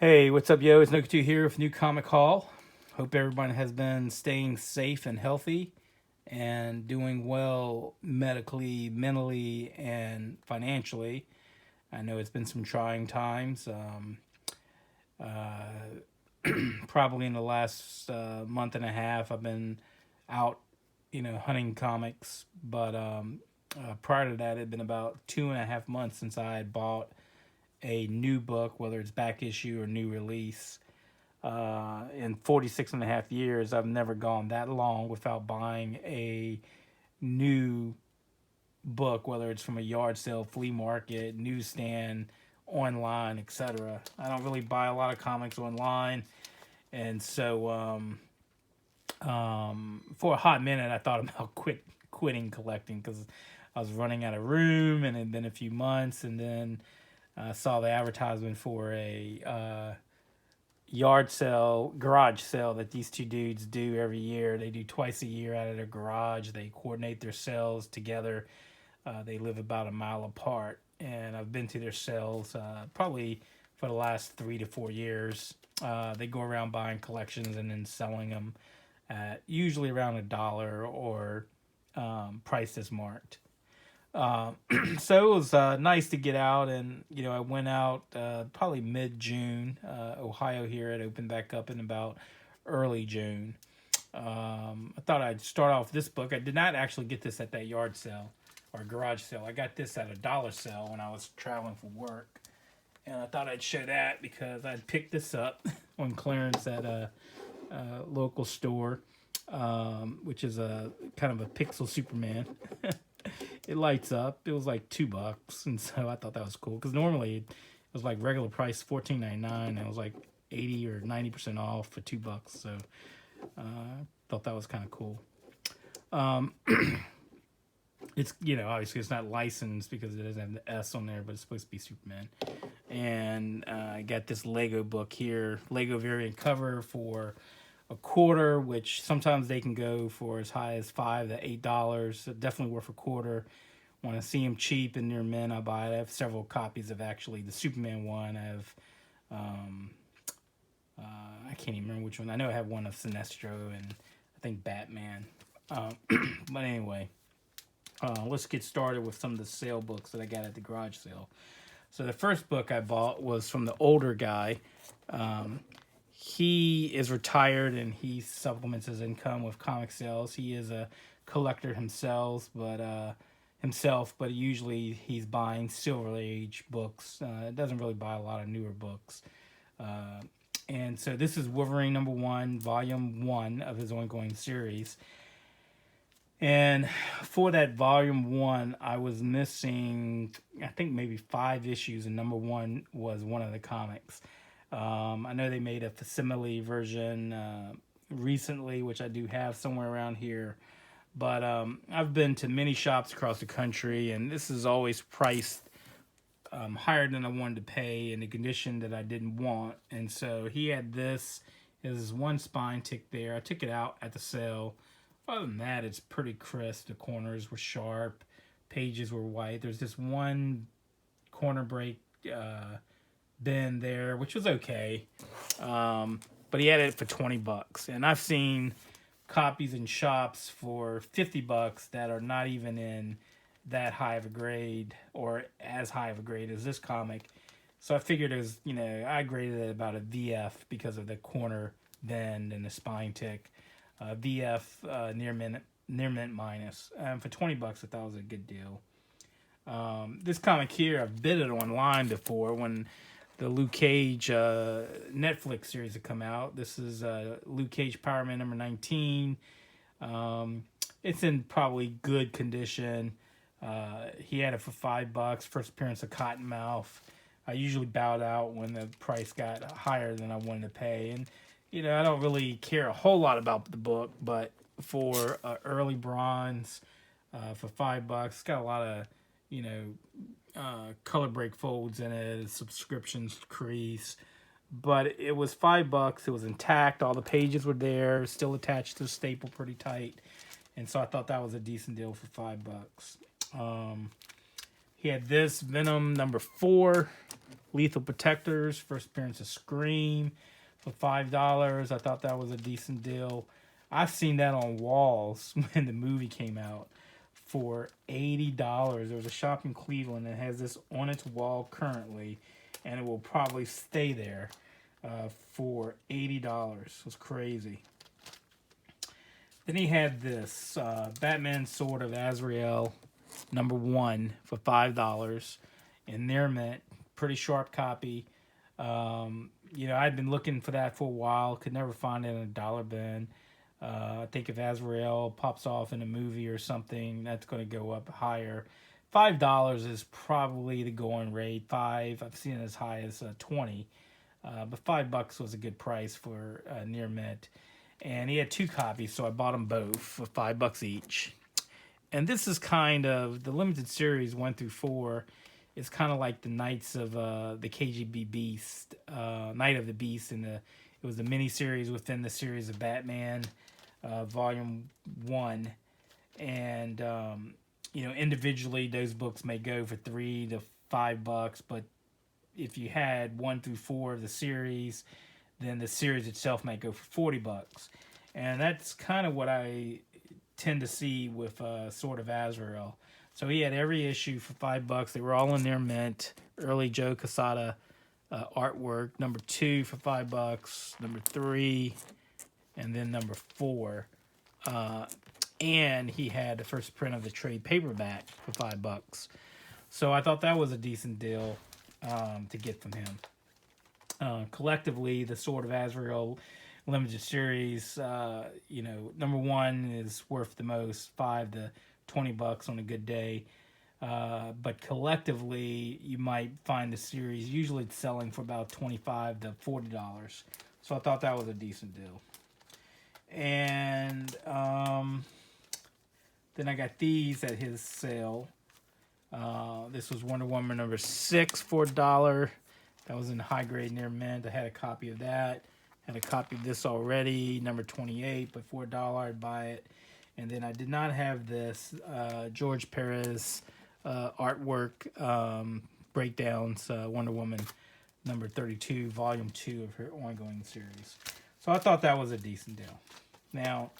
Hey, what's up, yo? It's Noku2 here with New Comic Haul. Hope everyone has been staying safe and healthy and doing well medically, mentally, and financially. I know it's been some trying times. Probably in the last month and a half, I've been out, hunting comics. But prior to that, it had been about 2.5 months since I had bought a new book, whether it's back issue or new release. In 46 and a half years, I've never gone that long without buying a new book, whether it's from a yard sale, flea market, newsstand, online, etc. I don't really buy a lot of comics online, and so for a hot minute, I thought about quitting collecting because I was running out of room, and it had been a few months, and then I saw the advertisement for a yard sale, garage sale that these two dudes do every year. They do twice a year out of their garage. They coordinate their sales together. They live about a mile apart, and I've been to their sales probably for the last 3 to 4 years. They go around buying collections and then selling them at usually around $1 or price is marked. So it was nice to get out, and I went out probably mid-June. Ohio here had opened back up in about early June. I thought I'd start off this book. I did not actually get this at that yard sale or garage sale. I got this at a dollar sale when I was traveling for work, and I thought I'd show that because I'd picked this up on clearance at a local store, which is a kind of a pixel Superman. It lights up. It was like $2, and so I thought that was cool because normally it was like regular price $14.99, and it was like 80 or 90% off for $2. So thought that was kind of cool. It's obviously it's not licensed because it doesn't have the S on there, but it's supposed to be Superman. And I got this Lego book here, Lego variant cover for a quarter, which sometimes they can go for as high as $5 to $8. So definitely worth a quarter. Want to see them cheap and near mint, I buy it. I have several copies of actually the Superman one. I have, I can't even remember which one. I know I have one of Sinestro and I think Batman. But anyway, let's get started with some of the sale books that I got at the garage sale. So the first book I bought was from the older guy. He is retired and he supplements his income with comic sales. He is a collector himself, but usually he's buying Silver Age books. Doesn't really buy a lot of newer books. And so this is Wolverine #1, Volume 1 of his ongoing series. And for that Volume 1, I was missing, I think maybe 5 issues, and #1 was one of the comics. I know they made a facsimile version recently, which I do have somewhere around here. But I've been to many shops across the country, and this is always priced higher than I wanted to pay in a condition that I didn't want. And so he had this. There's one spine tick there. I took it out at the sale. Other than that, it's pretty crisp. The corners were sharp. Pages were white. There's this one corner break bend there, which was okay. But he had it for $20. And I've seen copies in shops for $50 that are not even in that high of a grade or as high of a grade as this comic. So I figured I graded it about a VF because of the corner bend and the spine tick. VF near mint minus. For $20, I thought it was a good deal. This comic here, I've bid it online before when the Luke Cage Netflix series had come out. This is Luke Cage Power Man #19. It's in probably good condition. He had it for $5. First appearance of Cottonmouth. I usually bowed out when the price got higher than I wanted to pay. And, I don't really care a whole lot about the book, but for early bronze, for $5, it's got a lot of, color break folds in it, subscriptions crease. But it was $5. It was intact. All the pages were there, still attached to the staple pretty tight. And so I thought that was a decent deal for $5. He had this Venom #4. Lethal Protectors, first appearance of Scream for $5. I thought that was a decent deal. I've seen that on walls when the movie came out for $80. There was a shop in Cleveland that has this on its wall currently, and it will probably stay there for $80. It was crazy. Then he had this Batman Sword of Azrael #1 for $5 in Near Mint. Pretty sharp copy. I'd been looking for that for a while. Could never find it in a dollar bin. I think if Azrael pops off in a movie or something, that's going to go up higher. $5 is probably the going rate. I've seen it as high as 20, but $5 was a good price for Near Mint. And he had 2 copies, so I bought them both for $5 each. And this is kind of the limited series 1 through 4. It's kind of like the Knights of the KGB Beast, Night of the Beast, it was the mini series within the series of Batman, Volume 1, and individually those books may go for $3 to $5, but if you had 1 through 4 of the series, then the series itself might go for $40. And that's kind of what I tend to see with Sword of Azrael. So he had every issue for $5. They were all in their mint. Early Joe Quesada artwork. #2 for $5. #3, and then #4. And he had the first print of the trade paperback for $5. So I thought that was a decent deal to get from him. Collectively, the Sword of Azrael limited series, #1 is worth the most, $5 to $20 on a good day. But collectively, you might find the series, usually it's selling for about $25 to $40. So I thought that was a decent deal. And then I got these at his sale. This was Wonder Woman #6 for $1. That was in high grade Near Mint. I had a copy of that. Had a copy of this already, #28, but for $1 I'd buy it. And then I did not have this George Perez artwork breakdowns, Wonder Woman #32, Volume 2 of her ongoing series. So I thought that was a decent deal. Now,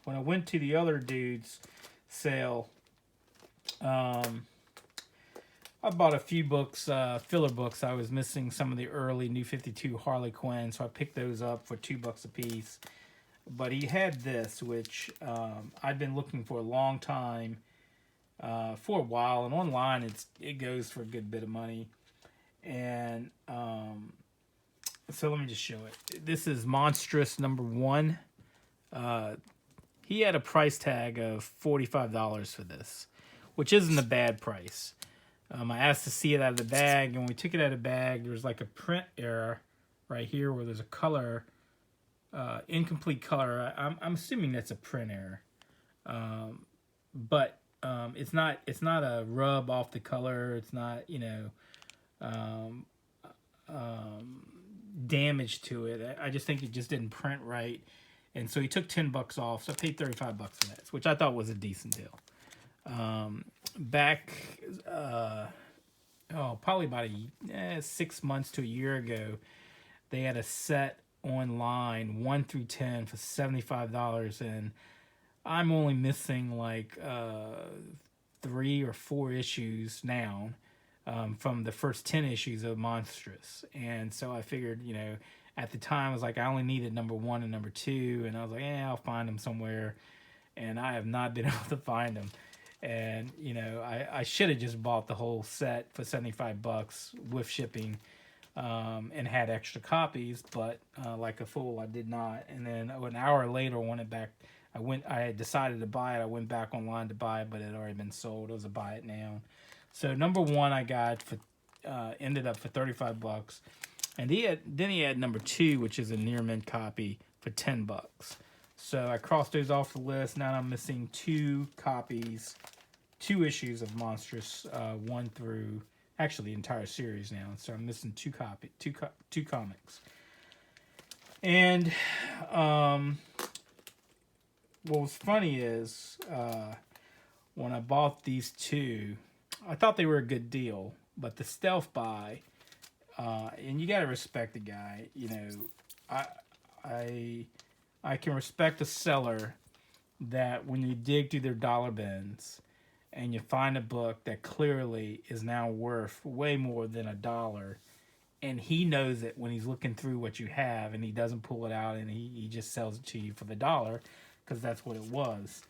when I went to the other dude's sale, I bought a few books, filler books. I was missing some of the early New 52 Harley Quinn, so I picked those up for $2 a piece. But he had this, which I've been looking for a long time, for a while, and online it goes for a good bit of money. And so let me just show it. This is Monstrous #1. He had a price tag of $45 for this, which isn't a bad price. I asked to see it out of the bag, and when we took it out of the bag, there was like a print error right here where there's a color, incomplete color. I'm assuming that's a print error, but it's not a rub off the color. It's not damage to it. I just think it just didn't print right, and so he took $10 off. So I paid $35 for that, which I thought was a decent deal. Back probably about 6 months to a year ago, they had a set online 1 through 10 for $75, and I'm only missing like 3 or 4 issues now from the first 10 issues of Monstrous. And so I figured, at the time I was like, I only needed #1 and #2, and I was like, I'll find them somewhere, and I have not been able to find them. And, I should have just bought the whole set for $75 with shipping, and had extra copies, but like a fool, I did not. And then an hour later, when I had decided to buy it. I went back online to buy it, but it had already been sold. It was a buy it now. So #1 I got for ended up for $35, and then he had #2, which is a Near Mint copy, for $10. So I crossed those off the list. Now I'm missing 2 copies, 2 issues of Monstrous, 1 through, actually the entire series now. So I'm missing 2 comics. And what was funny is when I bought these 2, I thought they were a good deal, but the stealth buy And you got to respect the guy. You know, I I I can respect a seller that when you dig through their dollar bins and you find a book that clearly is now worth way more than $1, and he knows it when he's looking through what you have, and he doesn't pull it out, and he just sells it to you for the dollar because that's what it was.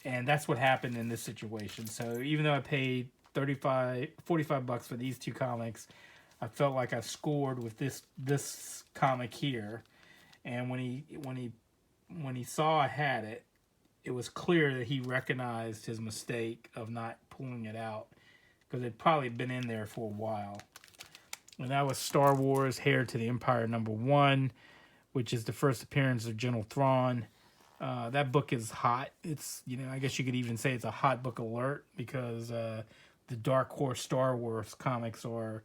And that's what happened in this situation. So even though I paid 35 $45 for these two comics, I felt like I scored with this comic here. And when he saw I had it, it was clear that he recognized his mistake of not pulling it out because it'd probably been in there for a while. And that was Star Wars: Heir to the Empire #1, which is the first appearance of General Thrawn. That book is hot. It's, I guess you could even say it's a hot book alert because the Dark Horse Star Wars comics are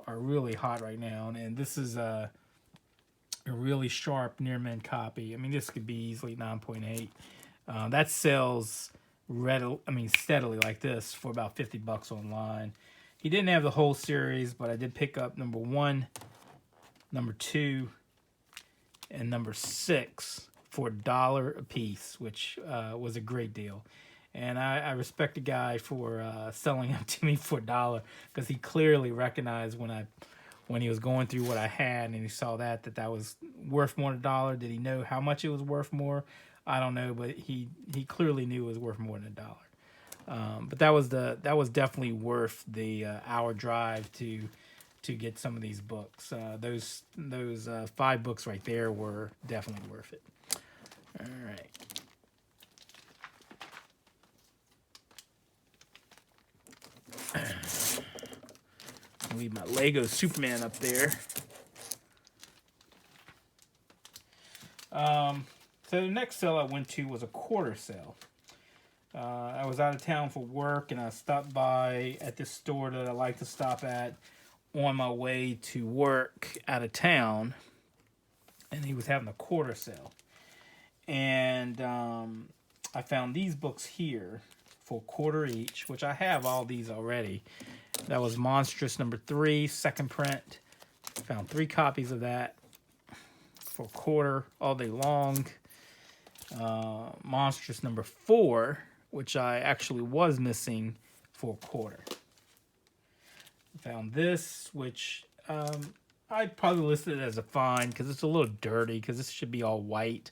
really hot right now. And this is a really sharp near mint copy. I mean, this could be easily 9.8. That sells steadily like this for about $50 online. He didn't have the whole series, but I did pick up #1, #2, and #6 for $1 a piece, which was a great deal. And I respect the guy for selling them to me for $1 because he clearly recognized when he was going through what I had and he saw that was worth more than $1. Did he know how much it was worth more? I don't know, but he clearly knew it was worth more than $1. But that was definitely worth the hour drive to get some of these books. Those 5 books right there were definitely worth it. All right. I'll leave my Lego Superman up there. So the next sale I went to was a quarter sale. I was out of town for work, and I stopped by at this store that I like to stop at on my way to work out of town, and he was having a quarter sale. And I found these books here for a quarter each, which I have all these already. That was Monstrous #3, second print. Found 3 copies of that for a quarter all day long. Monstrous #4, which I actually was missing, for a quarter. Found this, which I'd probably list it as a find because it's a little dirty because this should be all white,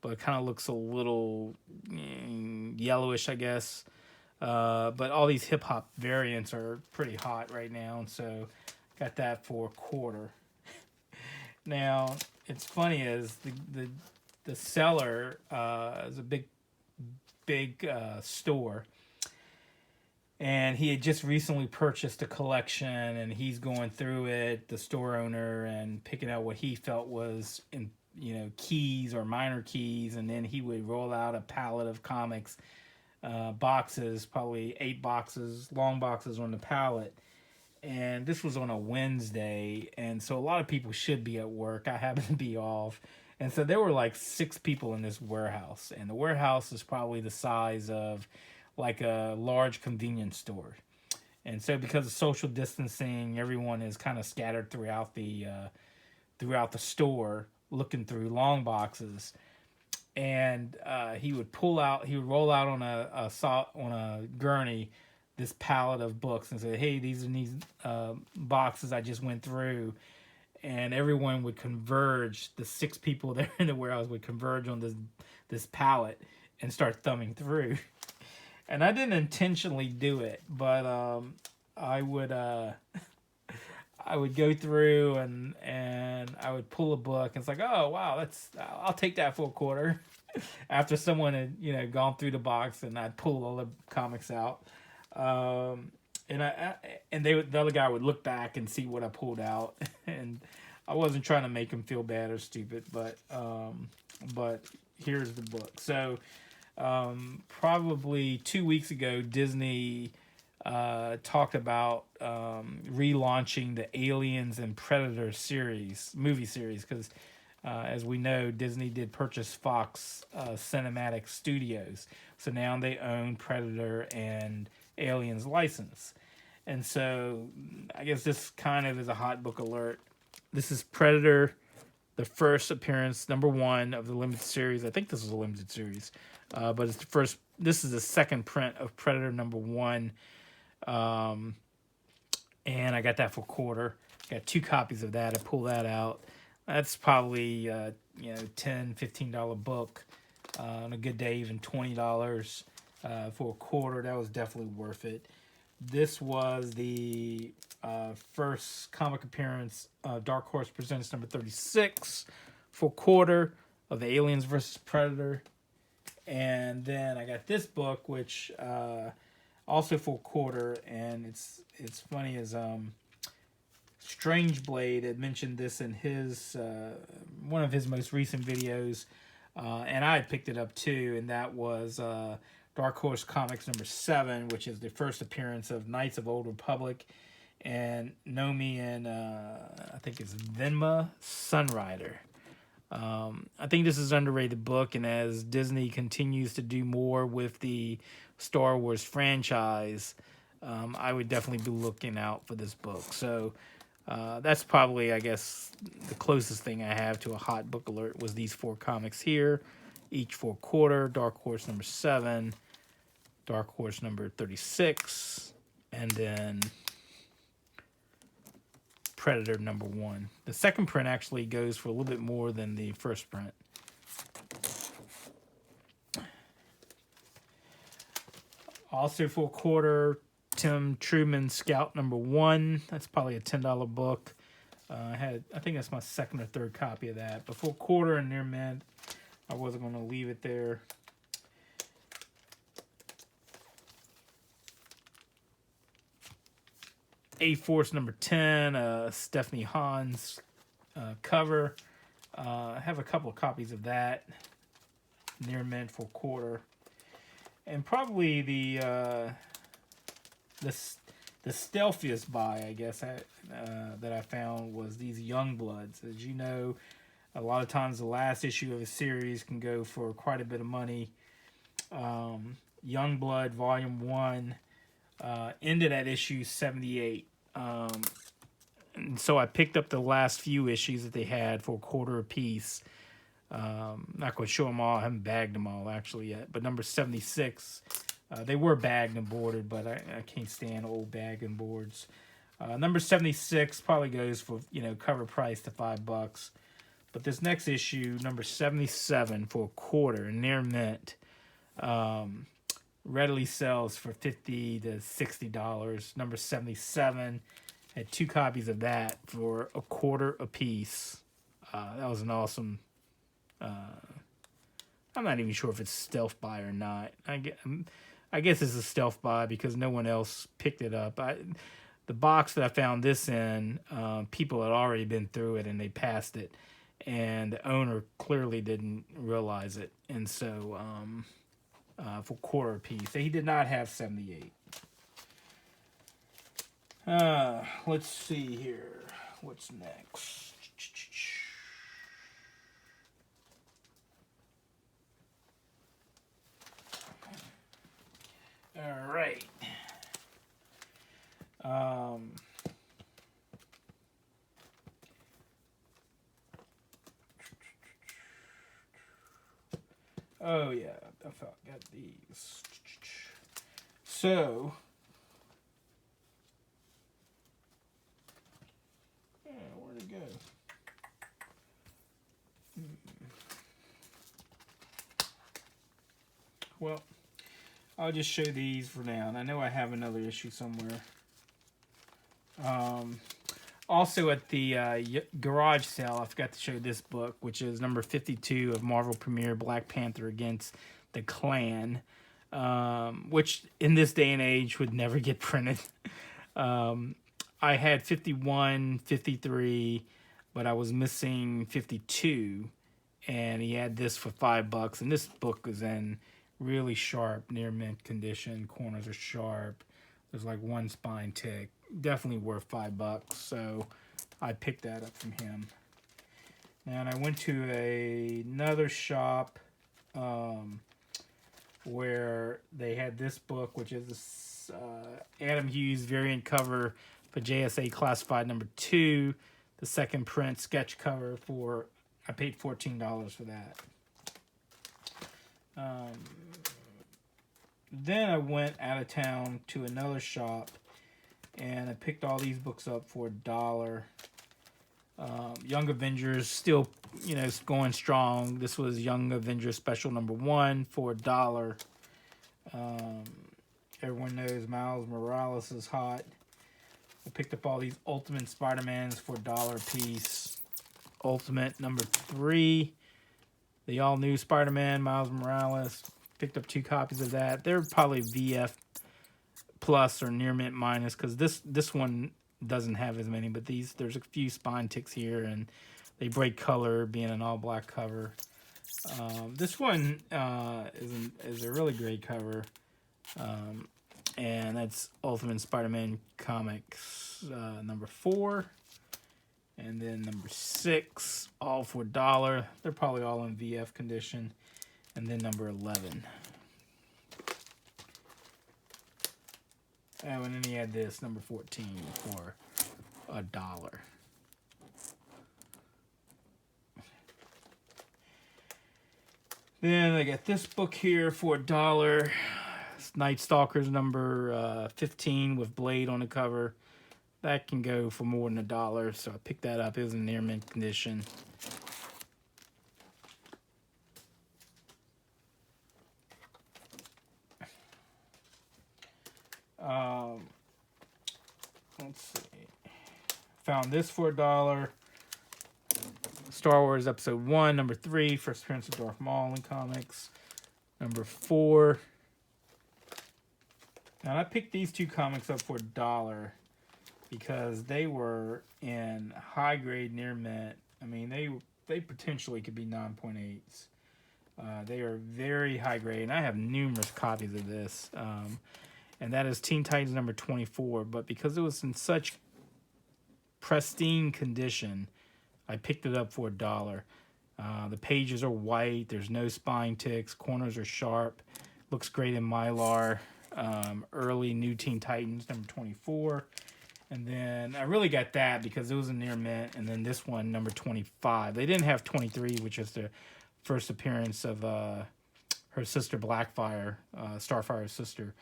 but it kind of looks a little yellowish, I guess. But all these hip hop variants are pretty hot right now, and so got that for a quarter. Now, it's funny is the seller is a big store, and he had just recently purchased a collection, and he's going through it, the store owner, and picking out what he felt was in keys or minor keys, and then he would roll out a pallet of comics, boxes, probably 8 boxes, long boxes on the pallet. And this was on a Wednesday, and so a lot of people should be at work. I happen to be off. And so there were like 6 people in this warehouse, and the warehouse is probably the size of like a large convenience store. And so because of social distancing, everyone is kind of scattered throughout the store looking through long boxes. And he would roll out on a gurney this pallet of books and say, "Hey, these are these boxes I just went through," and everyone would converge. The 6 people there in the warehouse would converge on this pallet and start thumbing through. And I didn't intentionally do it, but I would go through and I would pull a book and it's like, oh wow, I'll take that for a quarter. After someone had gone through the box, and I'd pull all the comics out. And the other guy would look back and see what I pulled out, and I wasn't trying to make him feel bad or stupid, but here's the book. So probably 2 weeks ago, Disney talked about relaunching the Aliens and Predator movie series, because as we know, Disney did purchase Fox Cinematic Studios, so now they own Predator and Aliens license. And so I guess this kind of is a hot book alert. This is Predator, the first appearance, number 1 of the limited series. I think this is a limited series, but it's the first. This is the second print of Predator number 1, and I got that for $1. Got 2 copies of that. I pull that out. That's probably $10, $15 book. On a good day, even $20 for $1. That was definitely worth it. This was the first comic appearance. Dark Horse Presents number 36 for $1 of the Aliens versus Predator. And then I got this book, which also for $1. And it's funny as Strange Blade had mentioned this in his one of his most recent videos, and I had picked it up too, and that was Dark Horse Comics number 7, which is the first appearance of Knights of Old Republic and Nomi and I think it's Venma Sunrider. I think this is an underrated book, and as Disney continues to do more with the Star Wars franchise, I would definitely be looking out for this book. So that's probably, I guess, the closest thing I have to a hot book alert was these 4 comics here, each for $1. Dark Horse number 7, Dark Horse number 36, and then Predator number 1. The second print actually goes for a little bit more than the first print. Also for $1, Tim Truman Scout number 1. That's probably a $10 book. I think that's my second or third copy of that. But for $1 and near mint, I wasn't going to leave it there. A-Force number 10, Stephanie Hans cover. I have a couple of copies of that. Near mint for $1. And probably the stealthiest buy, I guess, that I found was these Youngbloods. As you know, a lot of times the last issue of a series can go for quite a bit of money. Youngblood Volume 1 ended at issue 78. And so I picked up the last few issues that they had for $1 a piece. Not going to show them all. I haven't bagged them all actually yet. But number 76, they were bagged and boarded, but I can't stand old bag and boards. Number 76 probably goes for, cover price to $5. But this next issue, number 77 for $1, near mint, readily sells for $50 to $60. Number 77 had 2 copies of that for $1 a piece. That was an awesome. I'm not even sure if it's stealth buy or not. I guess it's a stealth buy because no one else picked it up. The box that I found this in, people had already been through it and they passed it, and the owner clearly didn't realize it, and so for $1 a piece. He did not have 78. Let's see here. What's next? All right. Oh yeah, I got these. So, yeah, where'd it go? Well, I'll just show these for now. And I know I have another issue somewhere. Also at the garage sale, I forgot to show this book, which is number 52 of Marvel Premiere Black Panther Against the Klan, which in this day and age would never get printed. I had 51, 53, but I was missing 52, and he had this for $5, and this book is in really sharp, near mint condition. Corners are sharp. There's like one spine tick. Definitely worth $5. So I picked that up from him. And I went to another shop where they had this book, which is this Adam Hughes variant cover for JSA Classified number 2, the second print sketch cover for, I paid $14 for that. Then I went out of town to another shop and I picked all these books up for $1. Young Avengers still, going strong. This was Young Avengers Special number 1 for $1. Everyone knows Miles Morales is hot. I picked up all these Ultimate Spider-Mans for $1 a piece. Ultimate number 3, the all-new Spider-Man, Miles Morales. Picked up 2 copies of that. They're probably VF plus or near mint minus, because this one doesn't have as many, but there's a few spine ticks here, and they break color being an all-black cover. This one is a really great cover, and that's Ultimate Spider-Man Comics number 4, and then number 6, all for $1. They're probably all in VF condition, and then number 11. Oh, and then he had this number 14 for $1. Then I got this book here for $1. It's Night Stalkers number 15 with Blade on the cover. That can go for more than $1, so I picked that up. It was in near mint condition. Let's see. Found this for $1. Star Wars Episode 1, number 3, First Appearance of Darth Maul in comics. Number 4. Now I picked these 2 comics up for $1 because they were in high grade near mint. I mean, they potentially could be 9.8s. They are very high grade, and I have numerous copies of this. And that is Teen Titans number 24. But because it was in such pristine condition, I picked it up for $1. The pages are white. There's no spine ticks. Corners are sharp. Looks great in Mylar. Early New Teen Titans number 24. And then I really got that because it was a near mint. And then this one, number 25. They didn't have 23, which is the first appearance of her sister Blackfire, Starfire's sister.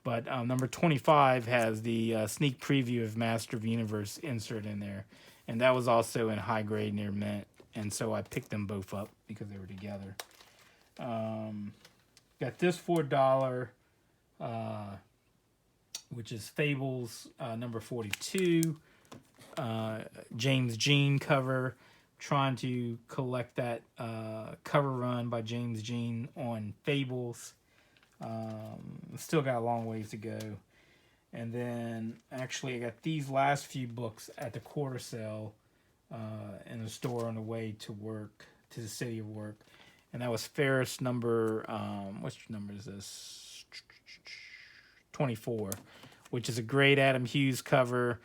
But number 25 has the sneak preview of Master of the Universe insert in there. And that was also in high grade near mint. And so I picked them both up because they were together. Got this for $1, which is Fables number 42. James Jean cover. Trying to collect that cover run by James Jean on Fables. Still got a long ways to go. And then actually I got these last few books at the quarter sale in the store on the way to work, to the city of work. And that was Ferris number, which number is this? 24, which is a great Adam Hughes cover.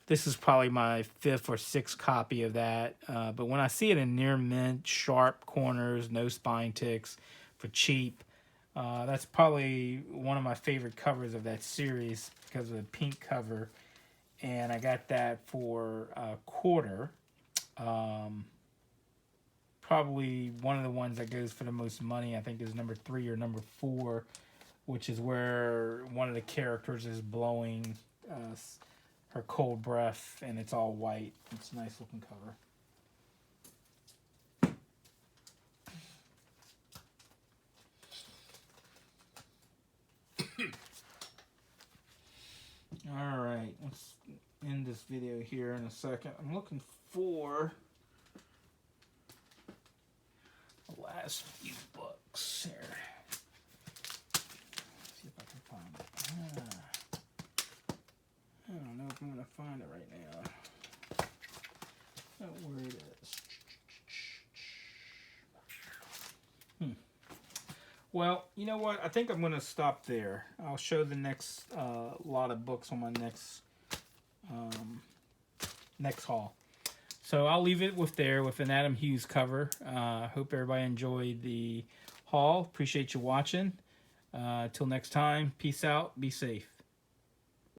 This is probably my 5th or 6th copy of that. But when I see it in near mint, sharp corners, no spine ticks, for cheap, that's probably one of my favorite covers of that series because of the pink cover. And I got that for $1. Probably one of the ones that goes for the most money, I think, is number 3 or number 4, which is where one of the characters is blowing her cold breath, and it's all white. It's a nice looking cover. All right, let's end this video here in a second. I'm looking for the last few books here. See if I can find it. I don't know if I'm going to find it right now. Oh, where it is. Well, you know what? I think I'm going to stop there. I'll show the next lot of books on my next haul. So I'll leave it with an Adam Hughes cover. Hope everybody enjoyed the haul. Appreciate you watching. Till next time, peace out. Be safe.